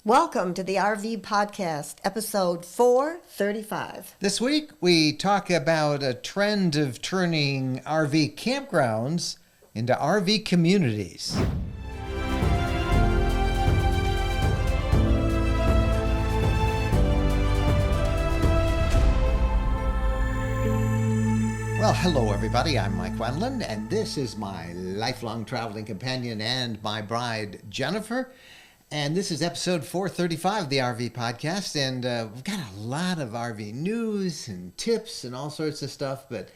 Welcome to the RV Podcast, episode 435. This week, we talk about a trend of turning RV campgrounds into RV communities. Well, hello everybody, I'm Mike Wendland, and this is my lifelong traveling companion and my bride, Jennifer. And this is episode 435 of the RV Podcast, and we've got a lot of RV news and tips and all sorts of stuff, but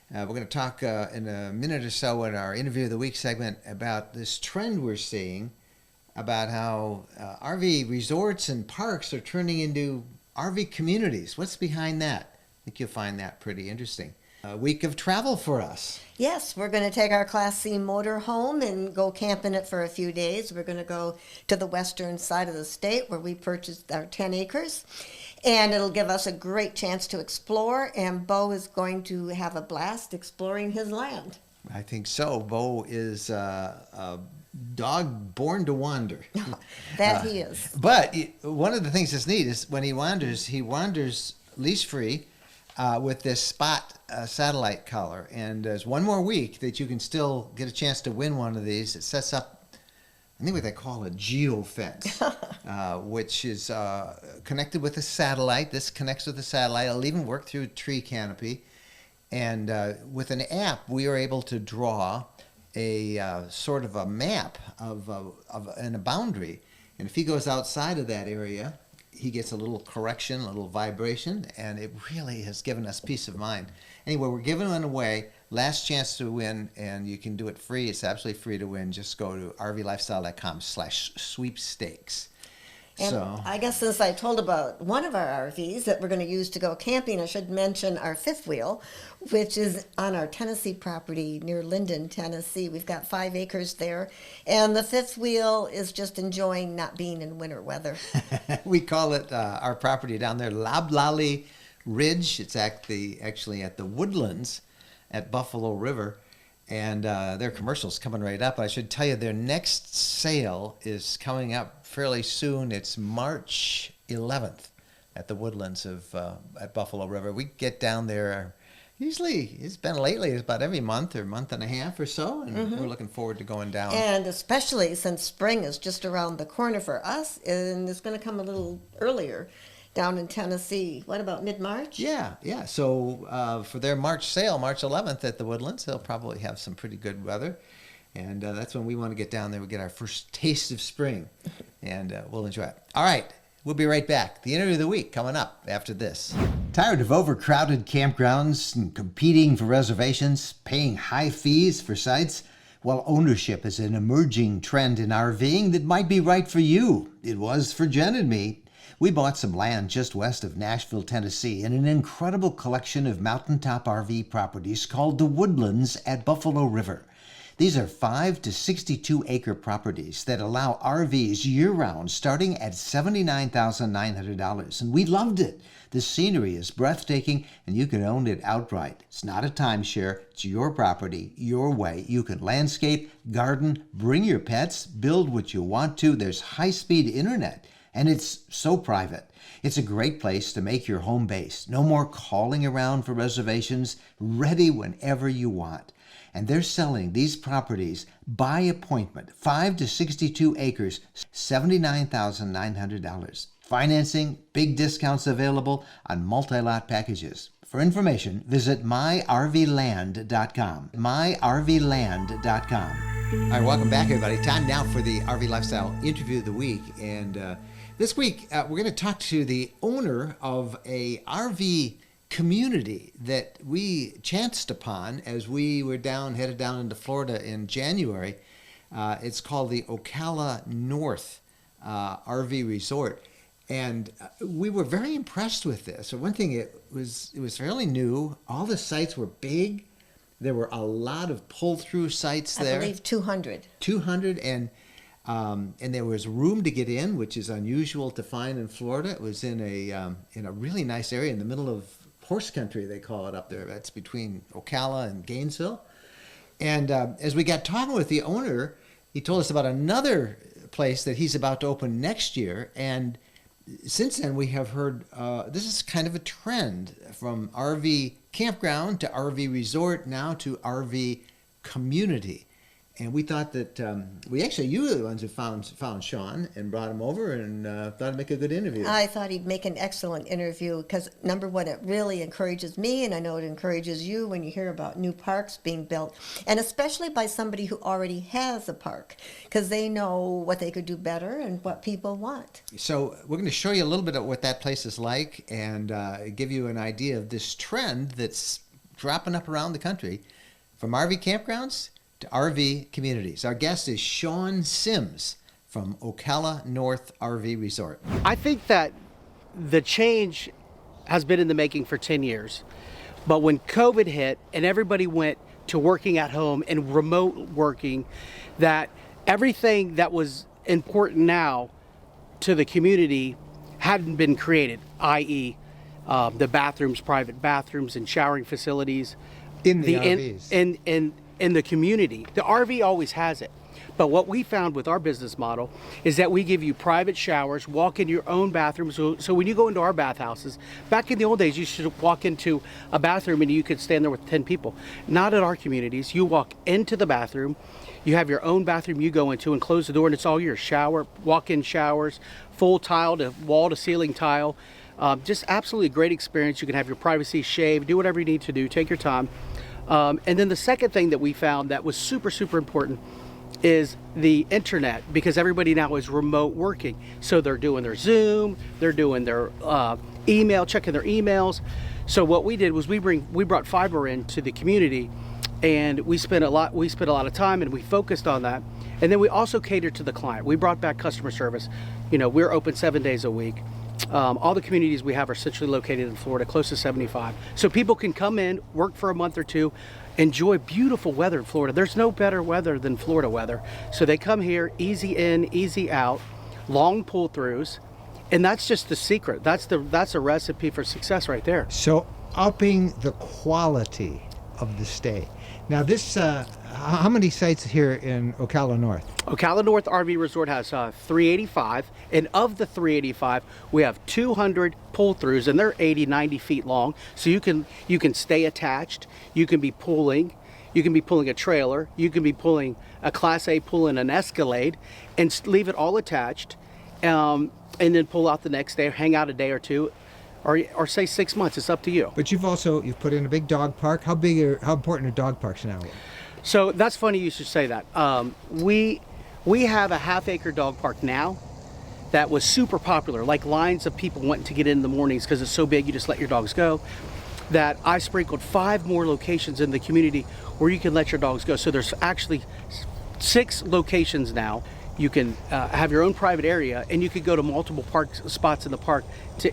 we're going to talk in a minute or so in our Interview of the Week segment about this trend we're seeing about how RV resorts and parks are turning into RV communities. What's behind that? I think you'll find that pretty interesting. A week of travel for us. Yes, we're going to take our Class C motor home and go camp in it for a few days. We're going to go to the western side of the state where we purchased our 10 acres. And it'll give us a great chance to explore. And Bo is going to have a blast exploring his land. I think so. Bo is a dog born to wander. That he is. But one of the things that's neat is when he wanders leash-free with this spot satellite collar. And there's one more week that you can still get a chance to win one of these. It sets up, I think what they call a geofence, which is connected with a satellite. This connects with the satellite. It'll even work through a tree canopy. And with an app, we are able to draw a sort of a map and a boundary. And if he goes outside of that area, he gets a little correction, a little vibration, and it really has given us peace of mind. Anyway, we're giving one away. Last chance to win, and you can do it free. It's absolutely free to win. Just go to rvlifestyle.com/sweepstakes. And I guess since I told about one of our RVs that we're going to use to go camping, I should mention our fifth wheel, which is on our Tennessee property near Linden, Tennessee. We've got 5 acres there, and the fifth wheel is just enjoying not being in winter weather. We call it our property down there, Loblolly Ridge. It's actually at the Woodlands at Buffalo River. And their commercial's coming right up. I should tell you their next sale is coming up fairly soon. It's March 11th at the Woodlands at Buffalo River. We get down there, usually it's been lately, it's about every month or month and a half or so, and we're looking forward to going down. And especially since spring is just around the corner for us, and it's going to come a little earlier down in Tennessee. What about mid-March? Yeah. So for their March sale, March 11th at the Woodlands, they'll probably have some pretty good weather. And that's when we want to get down there. We get our first taste of spring, and we'll enjoy it. All right. We'll be right back. The Interview of the Week coming up after this. Tired of overcrowded campgrounds and competing for reservations, paying high fees for sites? Well, ownership is an emerging trend in RVing that might be right for you. It was for Jen and me. We bought some land just west of Nashville, Tennessee, in an incredible collection of mountaintop RV properties called the Woodlands at Buffalo River. These are 5 to 62 acre properties that allow RVs year-round starting at $79,900, and we loved it. The scenery is breathtaking, and you can own it outright. It's not a timeshare. It's your property, your way. You can landscape, garden, bring your pets, build what you want to. There's high-speed internet. And it's so private. It's a great place to make your home base. No more calling around for reservations, ready whenever you want. And they're selling these properties by appointment, 5 to 62 acres, $79,900. Financing, big discounts available on multi-lot packages. For information, visit myrvland.com. myrvland.com. All right, welcome back, everybody. Time now for the RV Lifestyle Interview of the Week. And this week, we're going to talk to the owner of a RV community that we chanced upon as we were headed down into Florida in January. It's called the Ocala North RV Resort. And we were very impressed with this. So one thing, it was fairly new. All the sites were big. There were a lot of pull-through sites there. I believe 200. 200, and there was room to get in, which is unusual to find in Florida. It was in a really nice area in the middle of horse country, they call it up there. That's between Ocala and Gainesville. And as we got talking with the owner, he told us about another place that he's about to open next year. And since then, we have heard this is kind of a trend from RV campground to RV resort, now to RV community. And we thought that you were the ones who found Sean and brought him over, and thought it'd make a good interview. I thought he'd make an excellent interview because, number one, it really encourages me, and I know it encourages you when you hear about new parks being built, and especially by somebody who already has a park, because they know what they could do better and what people want. So we're going to show you a little bit of what that place is like, and give you an idea of this trend that's dropping up around the country from RV campgrounds to RV communities. Our guest is Sean Sims from Ocala North RV Resort. I think that the change has been in the making for 10 years. But when COVID hit and everybody went to working at home and remote working, that everything that was important now to the community hadn't been created, i.e. The bathrooms, private bathrooms and showering facilities. In the RVs. In the community. The RV always has it. But what we found with our business model is that we give you private showers, walk in your own bathroom. So when you go into our bathhouses, back in the old days, you should walk into a bathroom and you could stand there with 10 people. Not at our communities. You walk into the bathroom, you have your own bathroom you go into and close the door, and it's all yours. Shower, walk-in showers, full tile to wall to ceiling tile. Just absolutely great experience. You can have your privacy, shave, do whatever you need to do, take your time. And then the second thing that we found that was super, super important is the internet, because everybody now is remote working. So they're doing their Zoom, they're doing their email, checking their emails. So what we did was we brought fiber into the community, and we spent a lot of time and we focused on that. And then we also catered to the client. We brought back customer service. You know, we're open 7 days a week. All the communities we have are centrally located in Florida, close to 75. So people can come in, work for a month or two, enjoy beautiful weather in Florida. There's no better weather than Florida weather. So they come here, easy in, easy out, long pull-throughs, and that's just the secret. That's a recipe for success right there. So upping the quality of the stay. Now this, how many sites here in Ocala North? Ocala North RV Resort has 385, and of the 385, we have 200 pull-throughs, and they're 80, 90 feet long. So you can stay attached. You can be pulling a trailer. You can be pulling a Class A pull in an Escalade, and leave it all attached, and then pull out the next day, or hang out a day or two, or say 6 months. It's up to you. But you've put in a big dog park. How important are dog parks now? So that's funny you should say that. We have a half-acre dog park now that was super popular, like lines of people wanting to get in the mornings because it's so big you just let your dogs go, that I sprinkled 5 more locations in the community where you can let your dogs go. So there's actually 6 locations now. You can have your own private area, and you could go to multiple park spots in the park.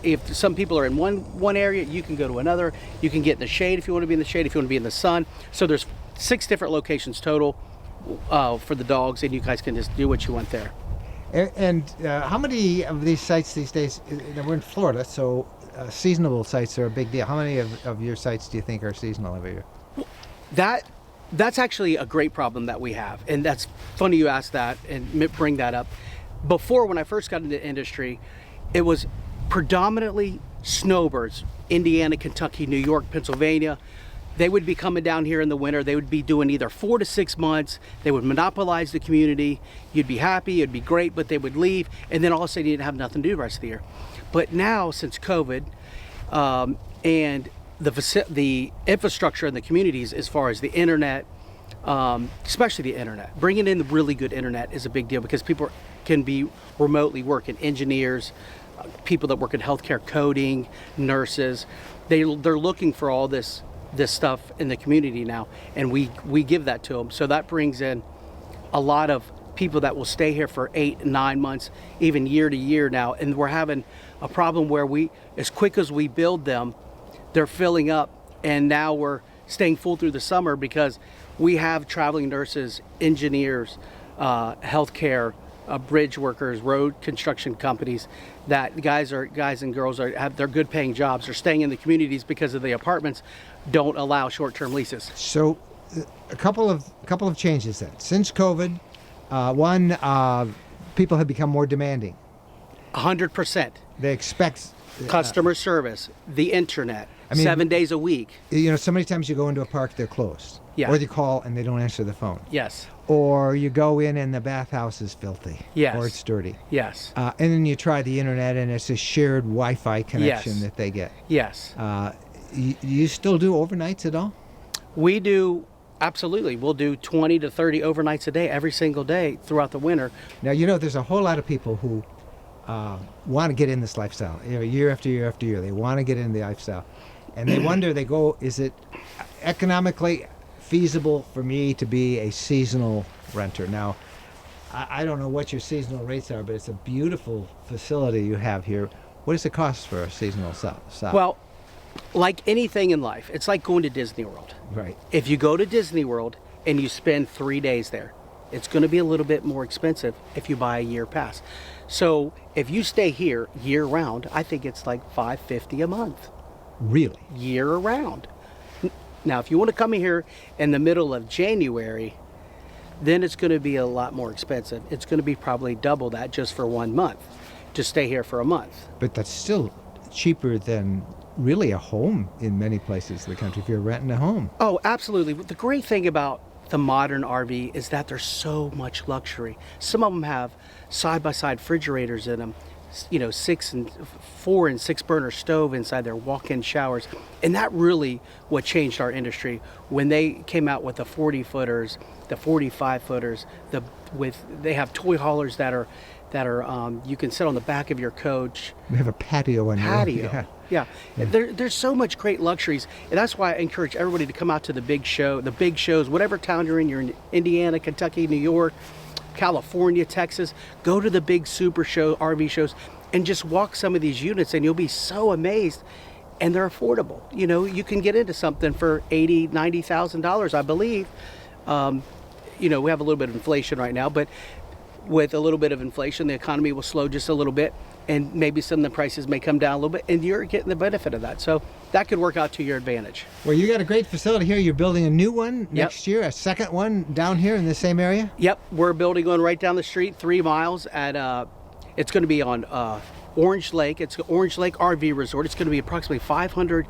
If some people are in one area, you can go to another. You can get in the shade if you want to be in the shade, if you want to be in the sun. So there's 6 different locations total for the dogs, and you guys can just do what you want there. And how many of these sites these days, we're in Florida, so seasonal sites are a big deal. How many of your sites do you think are seasonal every year? That's actually a great problem that we have, and that's funny you asked that and bring that up. Before, when I first got into the industry, it was predominantly snowbirds, Indiana, Kentucky, New York, Pennsylvania. They would be coming down here in the winter. They would be doing either 4 to 6 months. They would monopolize the community. You'd be happy, it'd be great, but they would leave, and then all of a sudden you'd have nothing to do the rest of the year. But now, since COVID, and the infrastructure in the communities, as far as the internet, especially the internet, bringing in the really good internet is a big deal, because people can be remotely working. Engineers, people that work in healthcare, coding, nurses, they're looking for all this stuff in the community now, and we give that to them. So that brings in a lot of people that will stay here for 8, 9 months, even year to year now. And we're having a problem where as quick as we build them, they're filling up, and now we're staying full through the summer because we have traveling nurses, engineers, healthcare, bridge workers, road construction companies, that guys and girls have their good paying jobs, are staying in the communities because of the apartments don't allow short-term leases. So a couple of changes then. Since COVID, one, people have become more demanding. 100%. They expect Customer service, the internet, I mean, 7 days a week. so many times you go into a park, they're closed. Yeah. Or you call and they don't answer the phone. Yes. Or you go in and the bathhouse is filthy. Yes. Or it's dirty. Yes. And then you try the internet and it's a shared Wi-Fi connection Yes. that they get. Yes. You still do overnights at all? We do, absolutely. We'll do 20 to 30 overnights a day, every single day throughout the winter. Now, there's a whole lot of people who want to get in this lifestyle. Year after year after year, they want to get in the lifestyle. And they wonder, is it economically feasible for me to be a seasonal renter? Now, I don't know what your seasonal rates are, but it's a beautiful facility you have here. What does it cost for a seasonal stop? Well, like anything in life, it's like going to Disney World. Right. If you go to Disney World and you spend 3 days there, it's going to be a little bit more expensive if you buy a year pass. So if you stay here year round, I think it's like $550 a month. Really? Year round. Now, if you want to come in here in the middle of January, then it's going to be a lot more expensive. It's going to be probably double that just for 1 month, to stay here for a month. But that's still cheaper than really a home in many places in the country if you're renting a home. Oh, absolutely. The great thing about the modern RV is that there's so much luxury. Some of them have side-by-side refrigerators in them, 4 and 6 burner stove inside their walk-in showers. And that really what changed our industry when they came out with the 40 footers, the 45 footers, they have toy haulers that are you can sit on the back of your coach. We have a patio on your Yeah. There's so much great luxuries, and that's why I encourage everybody to come out to the big shows, whatever town you're in Indiana, Kentucky, New York, California, Texas. Go to the big super show, RV shows, and just walk some of these units, and you'll be so amazed. And they're affordable. You can get into something for $80,000, $90,000, I believe. We have a little bit of inflation right now, but with a little bit of inflation, the economy will slow just a little bit, and maybe some of the prices may come down a little bit, and you're getting the benefit of that. So that could work out to your advantage. Well, you got a great facility here. You're building a new one next year, a second one down here in the same area? Yep, we're building one right down the street, 3 miles at, it's going to be on Orange Lake. It's Orange Lake RV Resort. It's going to be approximately 500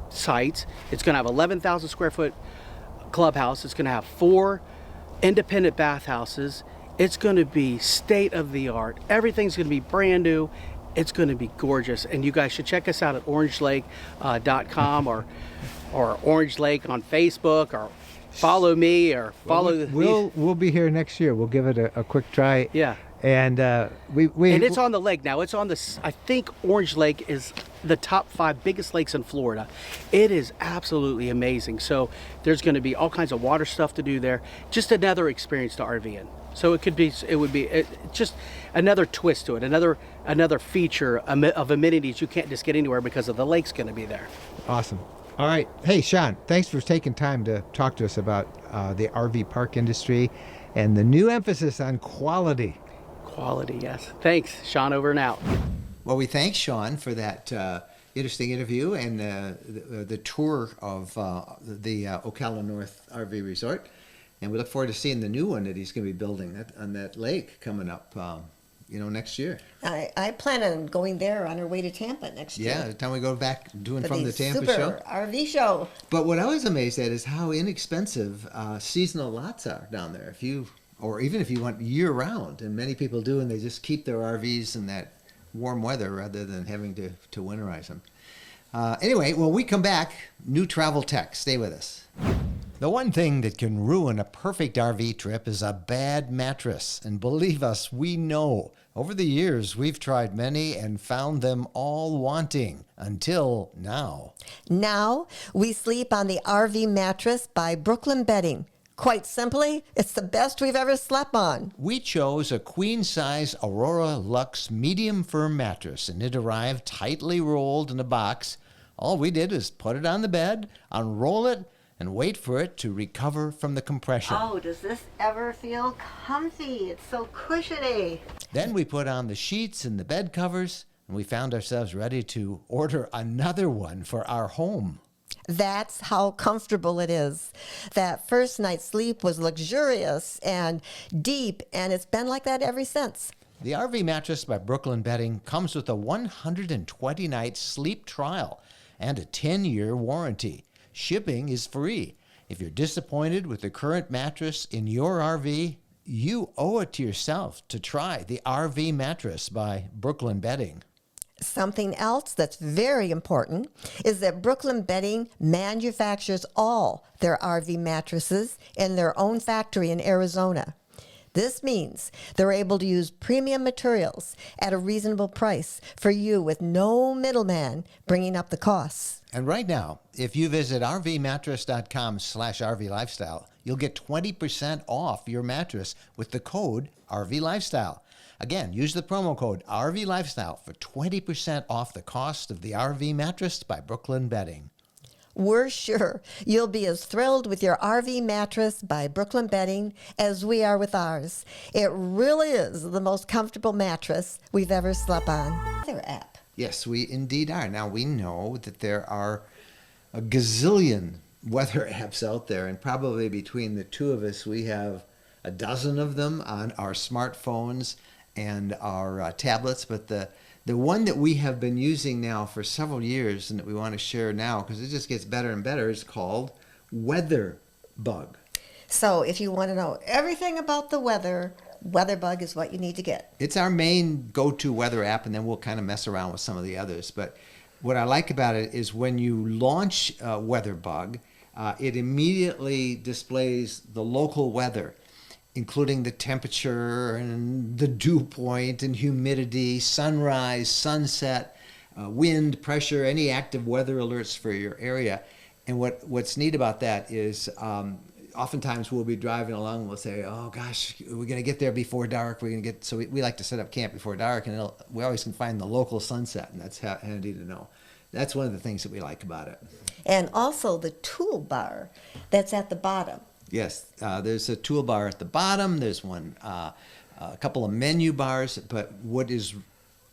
sites. It's going to have 11,000 square foot clubhouse. It's going to have 4 independent bathhouses. It's going to be state of the art. Everything's going to be brand new. It's going to be gorgeous. And you guys should check us out at orangelake.com or Orange Lake on Facebook, or follow me or follow. We'll be here next year. We'll give it a quick try. Yeah. And and it's on the lake now. It's on I think Orange Lake is the top 5 biggest lakes in Florida. It is absolutely amazing. So there's going to be all kinds of water stuff to do there. Just another experience to RV in. So it would be just another twist to it, another feature of amenities you can't just get anywhere because of the lake's going to be there. Awesome. All right. Hey, Sean, thanks for taking time to talk to us about the RV park industry and the new emphasis on quality. Quality, yes. Thanks, Sean. Over and out. Well, we thank Sean for that interesting interview and the tour of the Ocala North RV Resort. And we look forward to seeing the new one that he's going to be building on that lake coming up, next year. I plan on going there on our way to Tampa next year. Yeah, the time we go back doing For from the Tampa super show. RV show. But what I was amazed at is how inexpensive seasonal lots are down there. Even if you want year round, and many people do, and they just keep their RVs in that warm weather rather than having to winterize them. Anyway, when we come back, new travel tech. Stay with us. The one thing that can ruin a perfect RV trip is a bad mattress. And believe us, we know. Over the years, we've tried many and found them all wanting. Until now. Now, we sleep on the RV mattress by Brooklyn Bedding. Quite simply, it's the best we've ever slept on. We chose a queen-size Aurora Luxe medium firm mattress, and it arrived tightly rolled in a box. All we did was put it on the bed, unroll it, and wait for it to recover from the compression. Oh, does this ever feel comfy? It's so cushiony. Then we put on the sheets and the bed covers, and we found ourselves ready to order another one for our home. That's how comfortable it is. That first night's sleep was luxurious and deep, and it's been like that ever since. The RV mattress by Brooklyn Bedding comes with a 120-night sleep trial and a 10-year warranty. Shipping is free. If you're disappointed with the current mattress in your RV, you owe it to yourself to try the RV mattress by Brooklyn Bedding. Something else that's very important is that Brooklyn Bedding manufactures all their RV mattresses in their own factory in Arizona. This means they're able to use premium materials at a reasonable price for you with no middleman bringing up the costs. And right now, if you visit rvmattress.com/RVLifestyle, you'll get 20% off your mattress with the code RVLifestyle. Again, use the promo code RVLifestyle for 20% off the cost of the RV mattress by Brooklyn Bedding. We're sure you'll be as thrilled with your RV mattress by Brooklyn Bedding as we are with ours. It really is the most comfortable mattress we've ever slept on. Their app. Yes, we indeed are. Now, we know that there are a gazillion weather apps out there, and probably between the two of us, we have a dozen of them on our smartphones and our tablets. But the one that we have been using now for several years and that we want to share now, because it just gets better and better, is called WeatherBug. So if you want to know everything about the weather, WeatherBug is what you need to get. It's our main go-to weather app, and then we'll kind of mess around with some of the others. But what I like about it is when you launch WeatherBug, it immediately displays the local weather, including the temperature and the dew point and humidity, sunrise, sunset, wind, pressure, any active weather alerts for your area. And what's neat about that is oftentimes we'll be driving along and we'll say, oh gosh, we're going to get there before dark. So we like to set up camp before dark, and we always can find the local sunset, and that's handy to know. That's one of the things that we like about it. And also the toolbar that's at the bottom. Yes, there's a toolbar at the bottom. There's a couple of menu bars. But what is,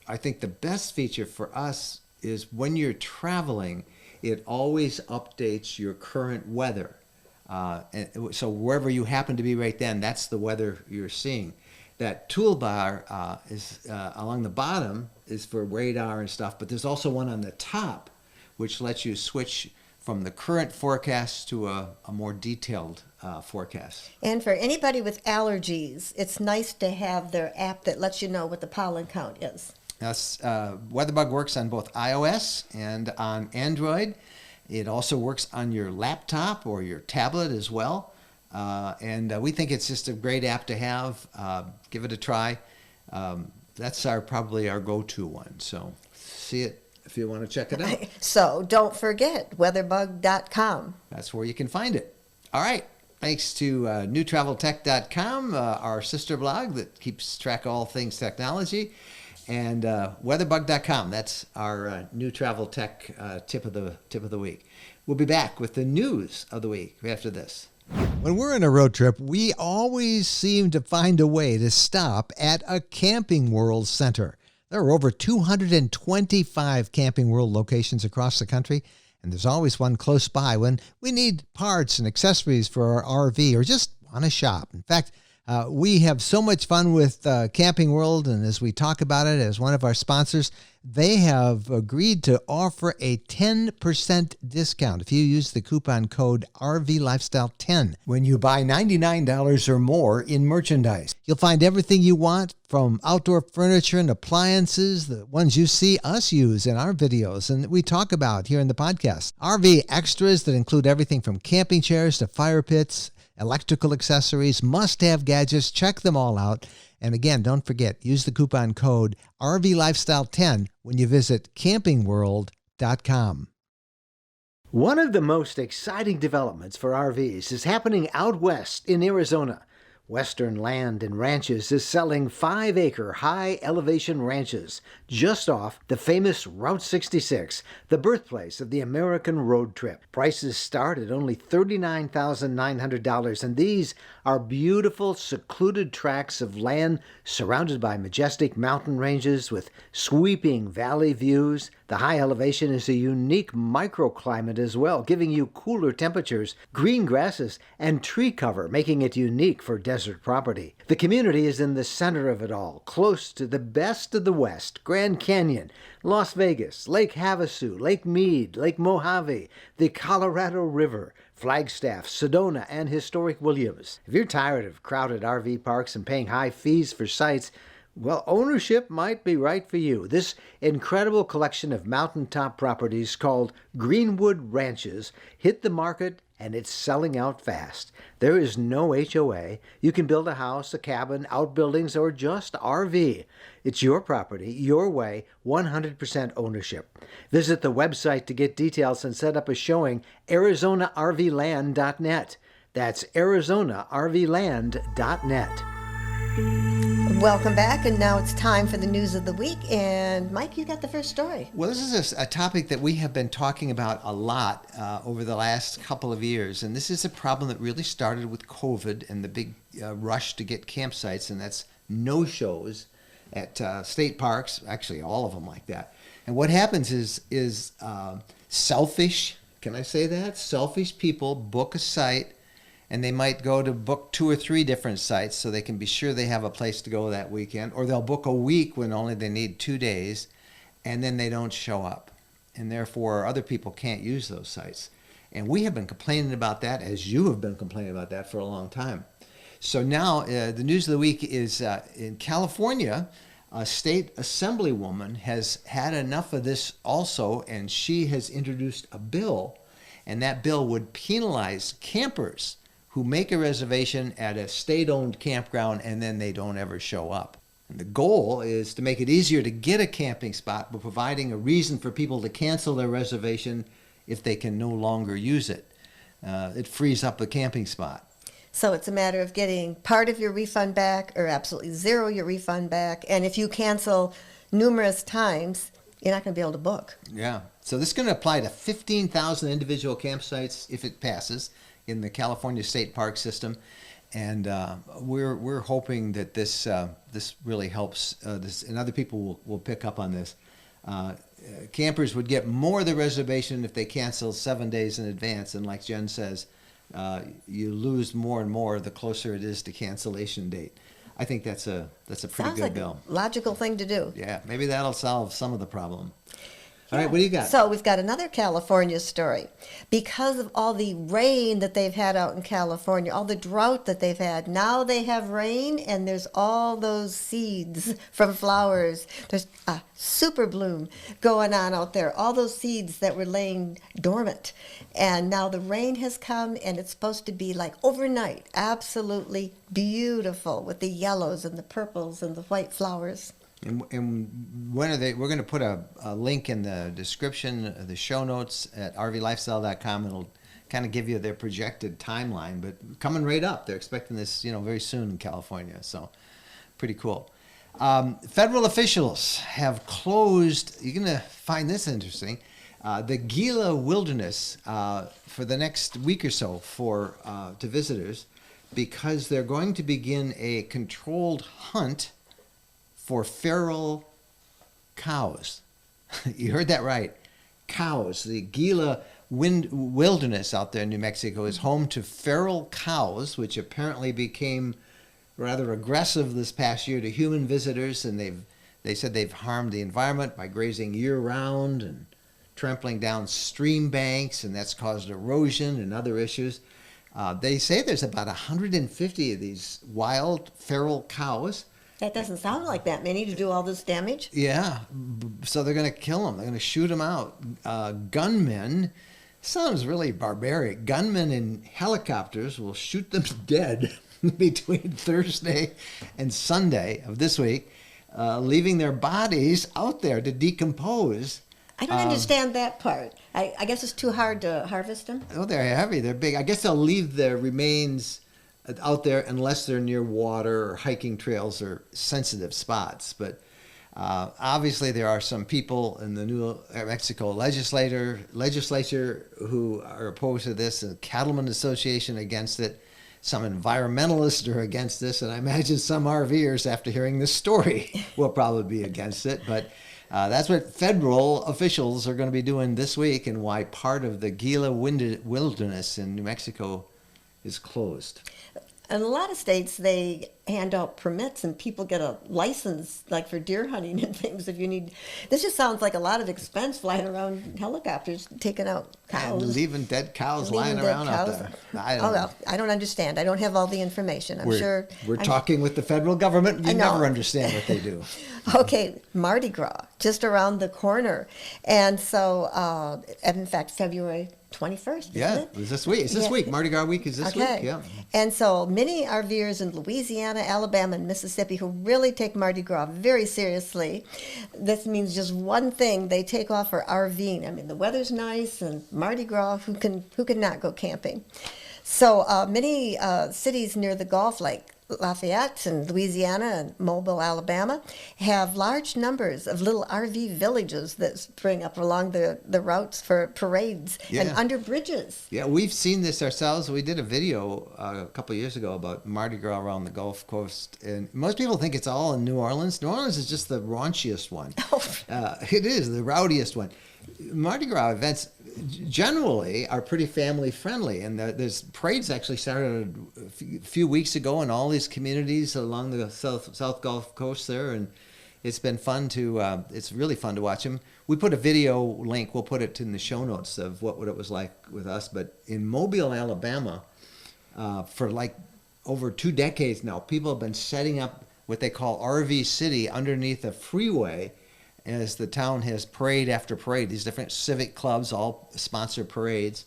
I think, the best feature for us is when you're traveling, it always updates your current weather. And so wherever you happen to be right then, that's the weather you're seeing. That toolbar is along the bottom is for radar and stuff, but there's also one on the top which lets you switch from the current forecast to a more detailed forecast. And for anybody with allergies, it's nice to have their app that lets you know what the pollen count is. Yes, WeatherBug works on both iOS and on Android. It also works on your laptop or your tablet as well. And we think it's just a great app to have. Give it a try. That's probably our go-to one. So see it if you want to check it out. So don't forget, weatherbug.com. That's where you can find it. All right. Thanks to newtraveltech.com, our sister blog that keeps track of all things technology, and weatherbug.com. That's our new travel tech tip of the week. We'll be back with the news of the week after this. When we're on a road trip, we always seem to find a way to stop at a Camping World center. There are over 225 Camping World locations across the country, and there's always one close by when we need parts and accessories for our RV or just want to shop. In fact, we have so much fun with Camping World, and as we talk about it as one of our sponsors, they have agreed to offer a 10% discount if you use the coupon code RVLifestyle10 when you buy $99 or more in merchandise. You'll find everything you want, from outdoor furniture and appliances, the ones you see us use in our videos and that we talk about here in the podcast. RV extras that include everything from camping chairs to fire pits, electrical accessories, must-have gadgets. Check them all out. And again, don't forget, use the coupon code RVLifestyle10 when you visit campingworld.com. One of the most exciting developments for RVs is happening out west in Arizona. Western Land and Ranches is selling 5-acre high-elevation ranches just off the famous Route 66, the birthplace of the American road trip. Prices start at only $39,900, and these are beautiful, secluded tracts of land surrounded by majestic mountain ranges with sweeping valley views. The high elevation is a unique microclimate as well, giving you cooler temperatures, green grasses, and tree cover, making it unique for desert property. The community is in the center of it all, close to the best of the West, Grand Canyon, Las Vegas, Lake Havasu, Lake Mead, Lake Mojave, the Colorado River, Flagstaff, Sedona, and historic Williams. If you're tired of crowded RV parks and paying high fees for sites, well, ownership might be right for you. This incredible collection of mountaintop properties called Greenwood Ranches hit the market and it's selling out fast. There is no HOA. You can build a house, a cabin, outbuildings, or just RV. It's your property, your way, 100% ownership. Visit the website to get details and set up a showing, ArizonaRVland.net. That's ArizonaRVland.net. Welcome back, and now it's time for the news of the week. And Mike, you got the first story. Well, this is a topic that we have been talking about a lot over the last couple of years, and this is a problem that really started with COVID and the big rush to get campsites, and that's no-shows at state parks, actually all of them like that. And what happens is selfish, can I say that? Selfish people book a site, and they might go to book 2 or 3 different sites so they can be sure they have a place to go that weekend, or they'll book a week when only they need 2 days, and then they don't show up, and therefore other people can't use those sites. And we have been complaining about that, as you have been complaining about that for a long time. So now the news of the week is in California, a state assemblywoman has had enough of this also, and she has introduced a bill, and that bill would penalize campers who make a reservation at a state-owned campground and then they don't ever show up. And the goal is to make it easier to get a camping spot by providing a reason for people to cancel their reservation if they can no longer use it. It frees up the camping spot. So it's a matter of getting part of your refund back or absolutely zero your refund back. And if you cancel numerous times, you're not going to be able to book. Yeah. So this is going to apply to 15,000 individual campsites if it passes in the California State Park system, and we're hoping that this really helps. And other people will pick up on this. Campers would get more of the reservation if they cancel 7 days in advance, and like Jen says, you lose more and more the closer it is to cancellation date. I think that's a pretty Sounds good like bill. a logical thing to do. Yeah, maybe that'll solve some of the problem. All right, what do you got? So we've got another California story. Because of all the rain that they've had out in California, all the drought that they've had, now they have rain and there's all those seeds from flowers. There's a super bloom going on out there. All those seeds that were laying dormant. And now the rain has come and it's supposed to be like overnight, absolutely beautiful with the yellows and the purples and the white flowers. And when are they? We're going to put a link in the description, the show notes at rvlifestyle.com. It'll kind of give you their projected timeline, but coming right up. They're expecting this, very soon in California. So, pretty cool. Federal officials have closed. You're going to find this interesting. The Gila Wilderness for the next week or so to visitors, because they're going to begin a controlled hunt for feral cows. You heard that right. Cows. The Gila Wilderness out there in New Mexico is home to feral cows, which apparently became rather aggressive this past year to human visitors, and they said they've harmed the environment by grazing year-round and trampling down stream banks, and that's caused erosion and other issues. They say there's about 150 of these wild feral cows. That doesn't sound like that many to do all this damage. Yeah, so they're going to kill them. They're going to shoot them out. Gunmen, sounds really barbaric. Gunmen in helicopters will shoot them dead between Thursday and Sunday of this week, leaving their bodies out there to decompose. I don't understand that part. I guess it's too hard to harvest them. Oh, they're heavy. They're big. I guess they'll leave their remains out there unless they're near water or hiking trails or sensitive spots. But obviously there are some people in the New Mexico legislature who are opposed to this, and Cattlemen Association against it. Some environmentalists are against this, and I imagine some RVers, after hearing this story, will probably be against it. But That's what federal officials are going to be doing this week, and why part of the Gila Wilderness in New Mexico is closed. In a lot of states, they hand out permits and people get a license, like for deer hunting and things. If you need, this just sounds like a lot of expense flying around in helicopters, taking out cows. And leaving dead cows lying around out there. I don't know. Well, I don't understand. I don't have all the information. We're talking with the federal government. You never understand what they do. Okay, Mardi Gras, just around the corner. And so, in fact, February 21st, Yeah, isn't it? it's this week. It's this week. Mardi Gras week is this week. Yeah. And so many RVers in Louisiana, Alabama, and Mississippi who really take Mardi Gras very seriously. This means just one thing: they take off for RVing. I mean, the weather's nice, and Mardi Gras. Who can not go camping? So many cities near the Gulf, like Lafayette and Louisiana and Mobile, Alabama, have large numbers of little RV villages that spring up along the routes for parades and under bridges. Yeah, we've seen this ourselves. We did a video a couple of years ago about Mardi Gras around the Gulf Coast, and most people think it's all in New Orleans. New Orleans is just the raunchiest one. It is the rowdiest one. Mardi Gras events generally are pretty family friendly, and there's parades actually started a few weeks ago in all these communities along the South Gulf Coast there, and it's been fun to it's really fun to watch them. We put a video link, we'll put it in the show notes of what it was like with us, but in Mobile, Alabama, for like over 2 decades now, people have been setting up what they call RV City underneath a freeway, as the town has parade after parade. These different civic clubs all sponsor parades,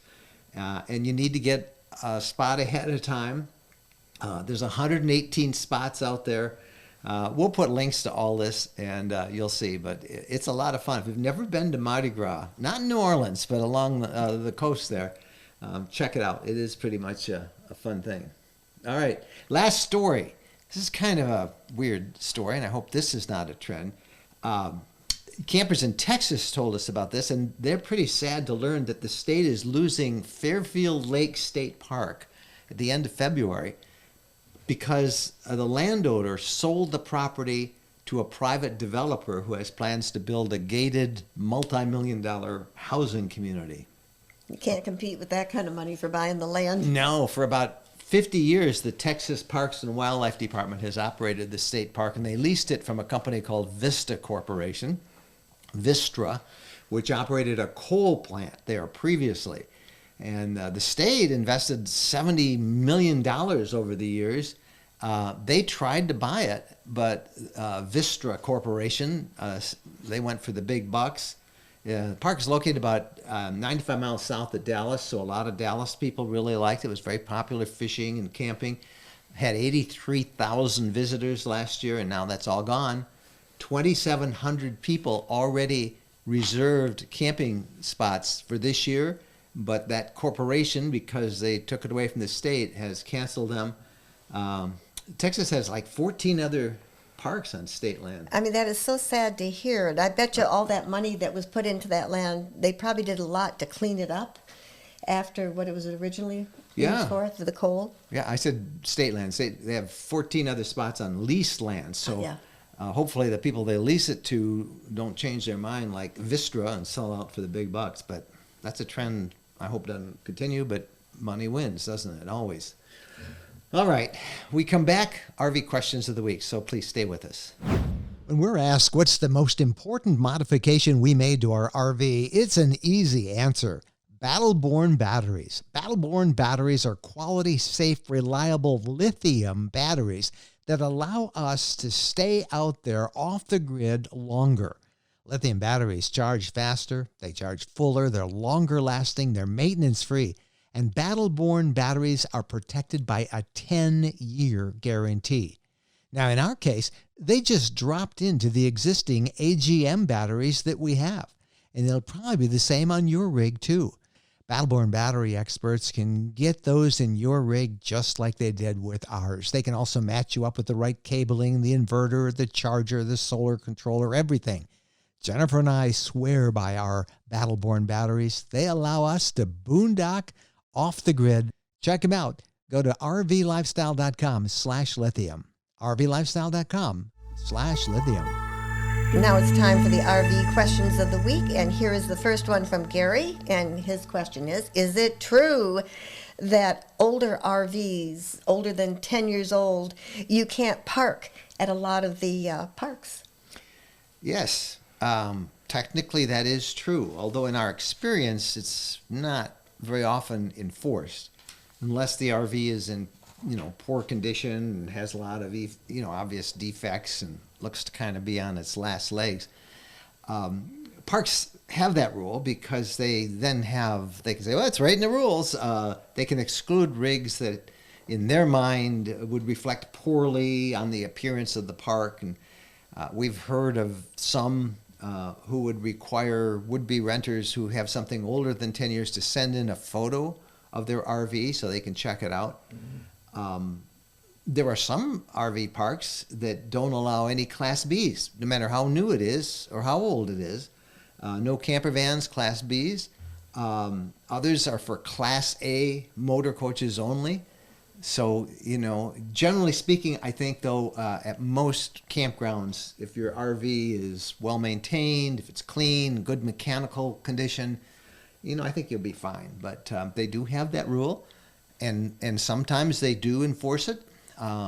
and you need to get a spot ahead of time. There's 118 spots out there. We'll put links to all this, and you'll see, but it's a lot of fun. If you've never been to Mardi Gras, not in New Orleans, but along the coast there, check it out. It is pretty much a fun thing. All right, last story. This is kind of a weird story, and I hope this is not a trend. Campers in Texas told us about this, and they're pretty sad to learn that the state is losing Fairfield Lake State Park at the end of February because the landowner sold the property to a private developer who has plans to build a gated multi-million-dollar housing community. You can't compete with that kind of money for buying the land. No, for about 50 years, the Texas Parks and Wildlife Department has operated the state park, and they leased it from a company called Vista Corporation. Vistra, which operated a coal plant there previously. And the state invested $70 million over the years. They tried to buy it, but Vistra Corporation, they went for the big bucks. The park is located about 95 miles south of Dallas, so a lot of Dallas people really liked it. It was very popular fishing and camping. Had 83,000 visitors last year, and now that's all gone. 2,700 people already reserved camping spots for this year, but that corporation, because they took it away from the state, has canceled them. Texas has like 14 other parks on state land. I mean, that is so sad to hear. And I bet you all that money that was put into that land, they probably did a lot to clean it up after what it was originally used for the coal. Yeah, I said state land. They have 14 other spots on leased land, so hopefully the people they lease it to don't change their mind like Vistra and sell out for the big bucks. But that's a trend I hope doesn't continue, but money wins, doesn't it? Always. All right, we come back, RV questions of the week, so please stay with us. When we're asked what's the most important modification we made to our RV, it's an easy answer. Battle-Born batteries. Battle-Born batteries are quality, safe, reliable lithium batteries that allow us to stay out there off the grid longer. Lithium batteries charge faster, they charge fuller, they're longer lasting, they're maintenance free, and Battle-Born batteries are protected by a 10-year guarantee. Now in our case, they just dropped into the existing AGM batteries that we have, and they'll probably be the same on your rig too. Battle-Born battery experts can get those in your rig just like they did with ours. They can also match you up with the right cabling, the inverter, the charger, the solar controller, everything. Jennifer and I swear by our Battle-Born batteries. They allow us to boondock off the grid. Check them out. Go to rvlifestyle.com/lithium. rvlifestyle.com/lithium. Now it's time for the RV questions of the week, and here is the first one from Gary, and his question is it true that older RVs, older than 10 years old, you can't park at a lot of the parks? Yes, technically that is true, although in our experience it's not very often enforced unless the RV is in poor condition and has a lot of obvious defects and looks to kind of be on its last legs. Parks have that rule because they can say, well, it's right in the rules. They can exclude rigs that in their mind would reflect poorly on the appearance of the park. And we've heard of some who would require would-be renters who have something older than 10 years to send in a photo of their RV so they can check it out. There are some RV parks that don't allow any Class Bs, no matter how new it is or how old it is. No camper vans, Class Bs. Others are for Class A motor coaches only. So, generally speaking, I think, though, at most campgrounds, if your RV is well maintained, if it's clean, good mechanical condition, I think you'll be fine. But they do have that rule, and sometimes they do enforce it.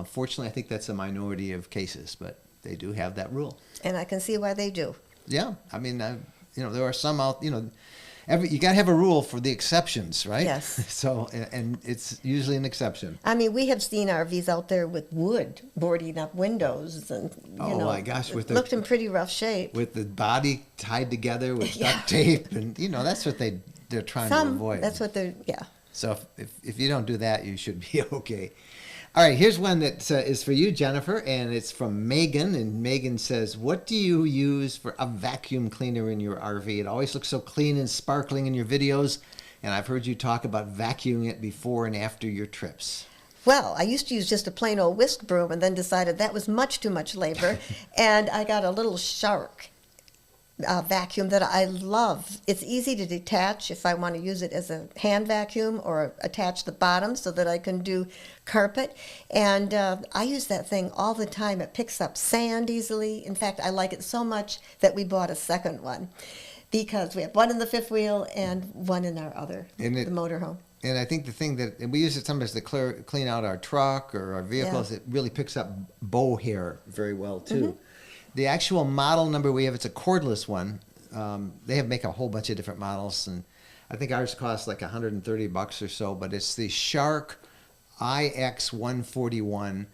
Fortunately, I think that's a minority of cases, but they do have that rule. And I can see why they do. Yeah, I mean, there are some out, you got to have a rule for the exceptions, right? Yes. So, and it's usually an exception. I mean, we have seen RVs out there with wood boarding up windows, and my gosh, it looked in pretty rough shape. With the body tied together with duct tape, and that's what they're trying to avoid. That's what they're So if you don't do that, you should be okay. All right, here's one that is for you, Jennifer, and it's from Megan. And Megan says, what do you use for a vacuum cleaner in your RV? It always looks so clean and sparkling in your videos, and I've heard you talk about vacuuming it before and after your trips. Well, I used to use just a plain old whisk broom and then decided that was much too much labor, and I got a little Shark vacuum that I love. It's easy to detach if I want to use it as a hand vacuum or attach the bottom so that I can do carpet. And I use that thing all the time. It picks up sand easily. In fact, I like it so much that we bought a second one because we have one in the fifth wheel and one in our the motorhome. And I think the thing that we use it sometimes to clean out our truck or our vehicles, it really picks up bow hair very well too. Mm-hmm. The actual model number we have, it's a cordless one. They make a whole bunch of different models, and I think ours costs like $130 or so, but it's the Shark IX141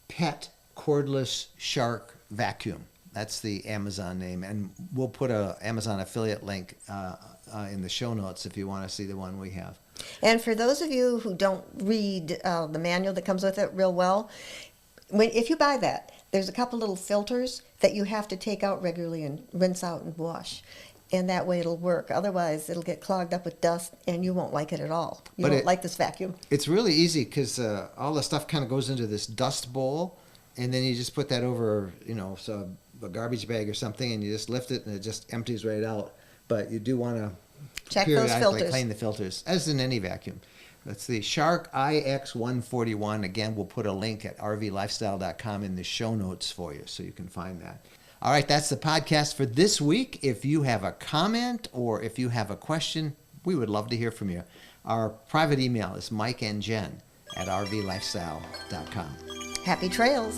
Pet Cordless Shark Vacuum. That's the Amazon name, and we'll put a Amazon affiliate link in the show notes if you want to see the one we have. And for those of you who don't read the manual that comes with it real well, if you buy that, there's a couple little filters that you have to take out regularly and rinse out and wash. And that way it'll work. Otherwise, it'll get clogged up with dust, and you won't like it at all. You won't like this vacuum. It's really easy because all the stuff kind of goes into this dust bowl, and then you just put that over, so a garbage bag or something, and you just lift it, and it just empties right out. But you do want to periodically clean the filters, as in any vacuum. That's the Shark IX141. Again, we'll put a link at rvlifestyle.com in the show notes for you so you can find that. All right, that's the podcast for this week. If you have a comment or if you have a question, we would love to hear from you. Our private email is mikeandjen@rvlifestyle.com. Happy trails.